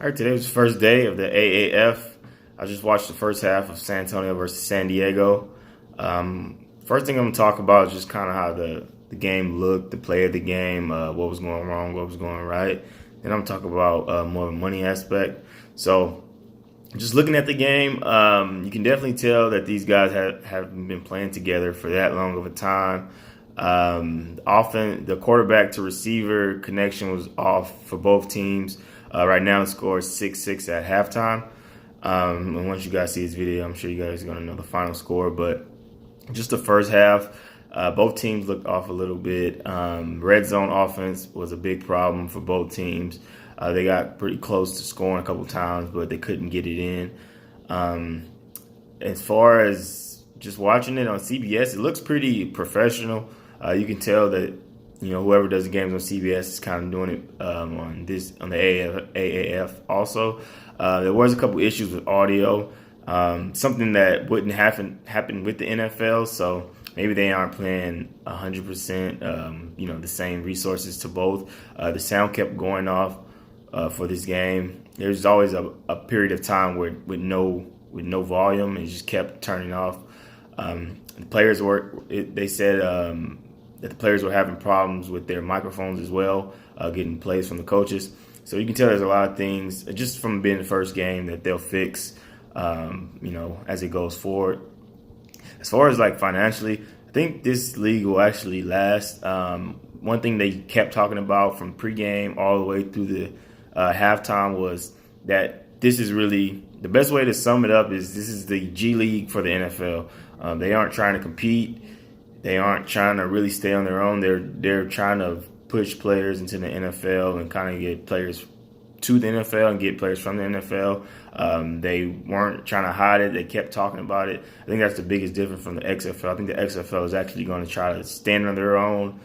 All right, today was the first day of the AAF. I just watched the first half of San Antonio versus San Diego. First thing I'm going to talk about is just kind of how the game looked, the play of the game, what was going wrong, what was going right. Then I'm talking about more of a money aspect. So just looking at the game, you can definitely tell that these guys have been playing together for that long of a time. Often the quarterback to receiver connection was off for both teams. Right now, the score is 6-6 at halftime. And once you guys see this video, I'm sure you guys are going to know the final score. But just the first half, both teams looked off a little bit. Red zone offense was a big problem for both teams. They got pretty close to scoring a couple times, but they couldn't get it in. As far as just watching it on CBS, it looks pretty professional. You can tell that whoever does the games on CBS is kind of doing it on the AAF also. There was a couple issues with audio, something that wouldn't happen with the NFL. So maybe they aren't playing 100%. The same resources to both. The sound kept going off for this game. There's always a period of time where with no volume, it just kept turning off. The players they said that the players were having problems with their microphones as well, getting plays from the coaches. So you can tell there's a lot of things just from being the first game that they'll fix, as it goes forward. As far as like financially, I think this league will actually last. One thing they kept talking about from pregame all the way through the halftime was that this is really the best way to sum it up is this is the G League for the NFL. They aren't trying to compete. They aren't trying to really stay on their own. They're trying to push players into the NFL and kind of get players to the NFL and get players from the NFL. They weren't trying to hide it. They kept talking about it. I think that's the biggest difference from the XFL. I think the XFL is actually going to try to stand on their own.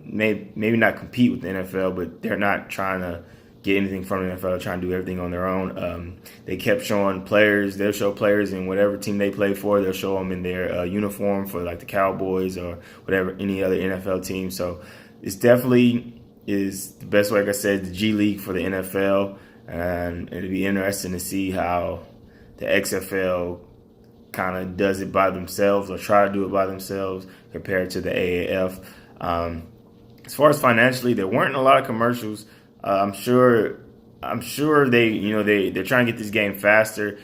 Maybe not compete with the NFL, but they're not trying to get anything from the NFL, trying to do everything on their own. They kept showing players. They'll show players in whatever team they play for. They'll show them in their uniform for like the Cowboys or whatever, any other NFL team. So it's definitely is the best way, like I said, the G League for the NFL. And it'll be interesting to see how the XFL kind of does it by themselves or try to do it by themselves compared to the AAF. As far as financially, there weren't a lot of commercials. I'm sure they're trying to get this game faster.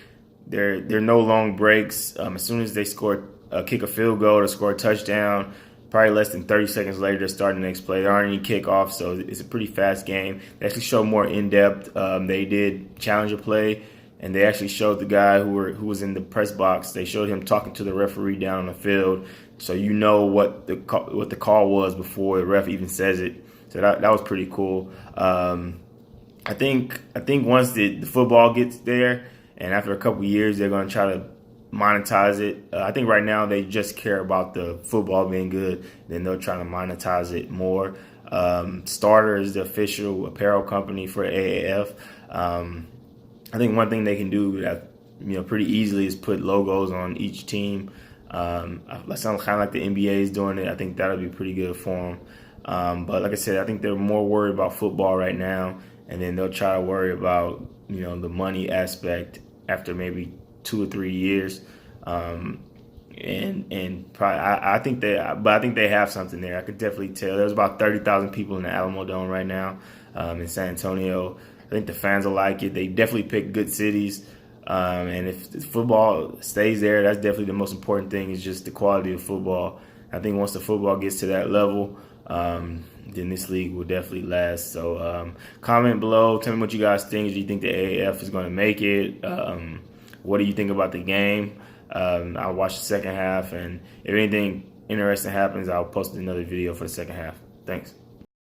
There are no long breaks. As soon as they kick a field goal or score a touchdown, probably less than 30 seconds later they're starting the next play. There aren't any kickoffs, so it's a pretty fast game. They actually show more in depth. They did challenger play, and they actually showed the guy who was in the press box. They showed him talking to the referee down on the field, so you know what the call was before the ref even says it. So that was pretty cool. I think once the football gets there, and after a couple years, they're going to try to monetize it. I think right now they just care about the football being good. Then they'll try to monetize it more. Starter is the official apparel company for AAF. I think one thing they can do that pretty easily is put logos on each team. That sounds kind of like the NBA is doing it. I think that'll be pretty good for them. But like I said, I think they're more worried about football right now, and then they'll try to worry about the money aspect after maybe 2 or 3 years. And probably I think they have something there. I could definitely tell. There's about 30,000 people in the Alamo Dome right now in San Antonio. I think the fans will like it. They definitely pick good cities. And if football stays there, that's definitely the most important thing is just the quality of football. I think once the football gets to that level, then this league will definitely last. So comment below. Tell me what you guys think. Do you think the AAF is going to make it? What do you think about the game? I'll watch the second half. And if anything interesting happens, I'll post another video for the second half. Thanks.